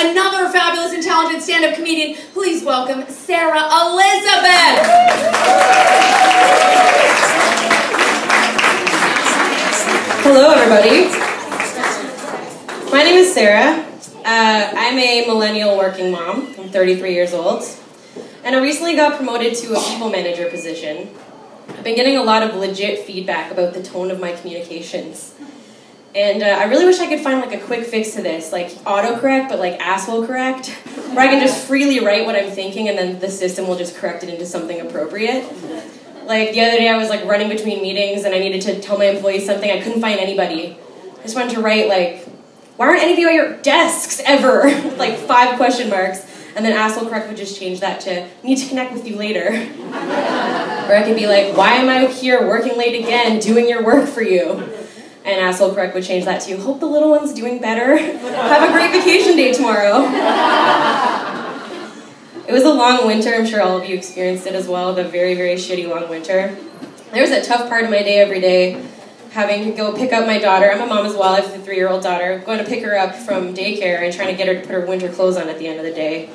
another fabulous and talented stand-up comedian. Please welcome Sarah Elizabeth. Hello, everybody. My name is Sarah. I'm a millennial working mom. I'm 33 years old. And I recently got promoted to a people manager position. I've been getting a lot of legit feedback about the tone of my communications. And I really wish I could find like a quick fix to this, like autocorrect, but like asshole correct, where I can just freely write what I'm thinking and then the system will just correct it into something appropriate. Like the other day I was like running between meetings and I needed to tell my employees something. I couldn't find anybody. I just wanted to write like, why aren't any of you at your desks ever? Like 5 question marks. And then asshole correct would just change that to, need to connect with you later. Or I could be like, why am I here working late again, doing your work for you? And asshole correct would change that to, hope the little one's doing better. Have a great vacation day tomorrow. It was a long winter. I'm sure all of you experienced it as well, the very, very shitty long winter. There was a tough part of my day every day, having to go pick up my daughter. I'm a mom as well. I have a 3-year-old daughter. Going to pick her up from daycare and trying to get her to put her winter clothes on at the end of the day.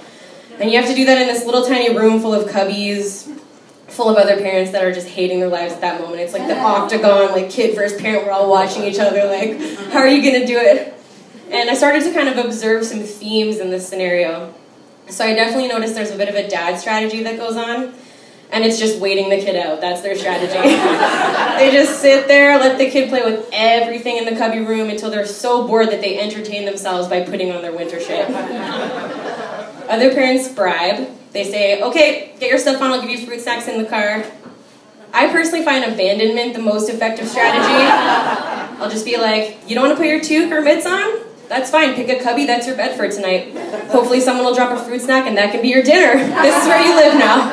And you have to do that in this little tiny room full of cubbies, full of other parents that are just hating their lives at that moment. It's like the octagon, like kid versus parent, we're all watching each other like, how are you gonna do it? And I started to kind of observe some themes in this scenario. So I definitely noticed there's a bit of a dad strategy that goes on, and it's just waiting the kid out. That's their strategy. They just sit there, let the kid play with everything in the cubby room until they're so bored that they entertain themselves by putting on their winter shit. Other parents bribe. They say, okay, get your stuff on, I'll give you fruit snacks in the car. I personally find abandonment the most effective strategy. I'll just be like, you don't want to put your toque or mitts on? That's fine, pick a cubby, that's your bed for tonight. Hopefully someone will drop a fruit snack and that can be your dinner. This is where you live now.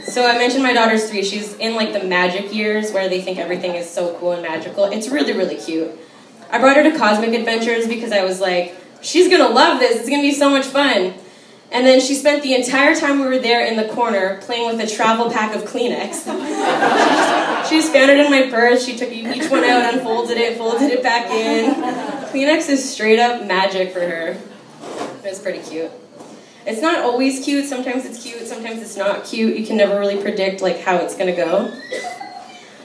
So I mentioned my daughter's 3. She's in like the magic years where they think everything is so cool and magical. It's really, really cute. I brought her to Cosmic Adventures because I was like, she's gonna love this, it's gonna be so much fun. And then she spent the entire time we were there in the corner playing with a travel pack of Kleenex. She just found it in my purse, she took each one out, unfolded it, folded it back in. Kleenex is straight up magic for her. It was pretty cute. It's not always cute, sometimes it's cute, sometimes it's not cute. You can never really predict like how it's gonna go.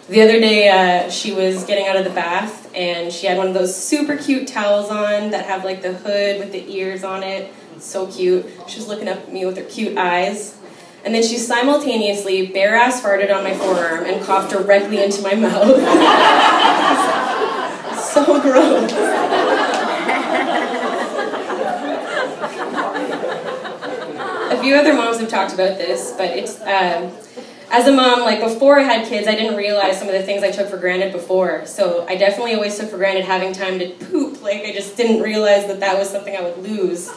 The other day, she was getting out of the bath, and she had one of those super cute towels on that have like the hood with the ears on it. So cute. She was looking up at me with her cute eyes. And then she simultaneously bare-ass farted on my forearm and coughed directly into my mouth. So gross. A few other moms have talked about this, but it's... as a mom, like before I had kids, I didn't realize some of the things I took for granted before. So I definitely always took for granted having time to poop. Like I just didn't realize that that was something I would lose.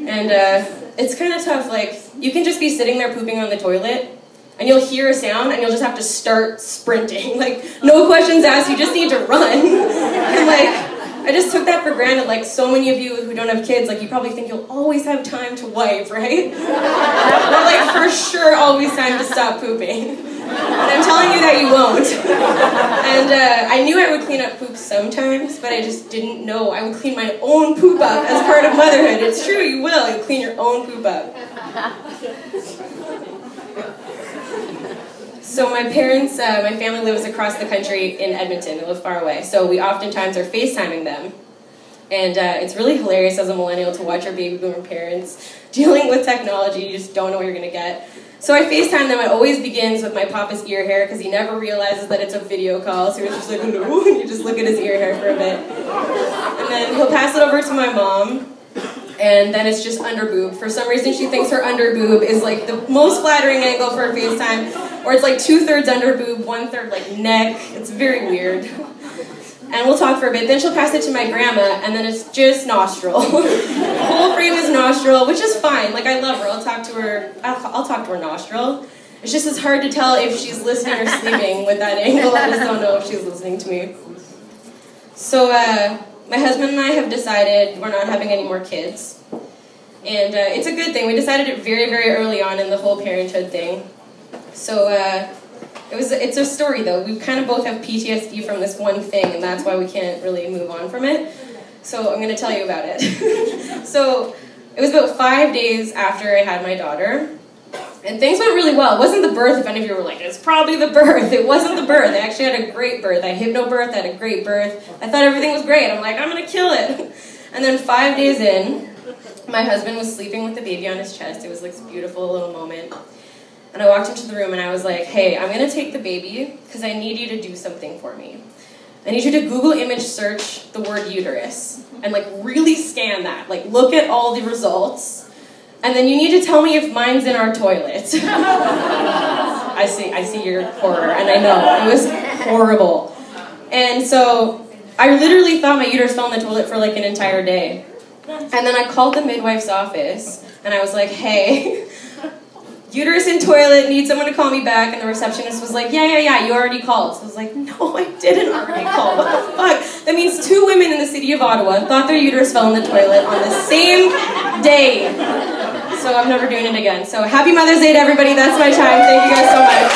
And it's kind of tough. Like you can just be sitting there pooping on the toilet and you'll hear a sound and you'll just have to start sprinting. Like no questions asked, you just need to run. And like I just took that for granted. Like so many of you who don't have kids, like you probably think you'll always have time to wipe, right? Or like for sure always time to stop pooping. And I'm telling you that you won't. And I knew I would clean up poop sometimes, but I just didn't know I would clean my own poop up as part of motherhood. It's true, you will. You'll clean your own poop up. So my parents, my family lives across the country in Edmonton. They live far away. So we oftentimes are FaceTiming them. And it's really hilarious as a millennial to watch our baby boomer parents dealing with technology. You just don't know what you're going to get. So I FaceTime them. It always begins with my papa's ear hair because he never realizes that it's a video call. So he's just like, hello, and you just look at his ear hair for a bit. And then he'll pass it over to my mom. And then it's just under boob. For some reason, she thinks her under boob is like the most flattering angle for a FaceTime. Or it's like 2/3 under boob, 1/3 like neck. It's very weird. And we'll talk for a bit. Then she'll pass it to my grandma, and then it's just nostril. The whole frame is nostril, which is fine. Like I love her. I'll talk to her nostril. It's just it's hard to tell if she's listening or sleeping with that angle. I just don't know if she's listening to me. So my husband and I have decided we're not having any more kids. And it's a good thing. We decided it very, very early on in the whole parenthood thing. So it's a story though. We kind of both have PTSD from this one thing, and that's why we can't really move on from it. So I'm going to tell you about it. So it was about 5 days after I had my daughter, and things went really well. It wasn't the birth, if any of you were like, it's probably the birth. It wasn't the birth. I actually had a great birth. I hypnobirthed, I had a great birth. I thought everything was great. I'm like, I'm going to kill it. And then 5 days in, my husband was sleeping with the baby on his chest. It was like this beautiful little moment. And I walked into the room and I was like, hey, I'm going to take the baby because I need you to do something for me. I need you to Google image search the word uterus and like really scan that. Like look at all the results. And then you need to tell me if mine's in our toilet. I see your horror, and I know, it was horrible. And so I literally thought my uterus fell in the toilet for like an entire day. And then I called the midwife's office, and I was like, hey, uterus in toilet, need someone to call me back. And the receptionist was like, yeah, you already called. So I was like, no, I didn't already call. What the fuck? That means 2 women in the city of Ottawa thought their uterus fell in the toilet on the same day. So I'm never doing it again. So happy Mother's Day to everybody. That's my time. Thank you guys so much.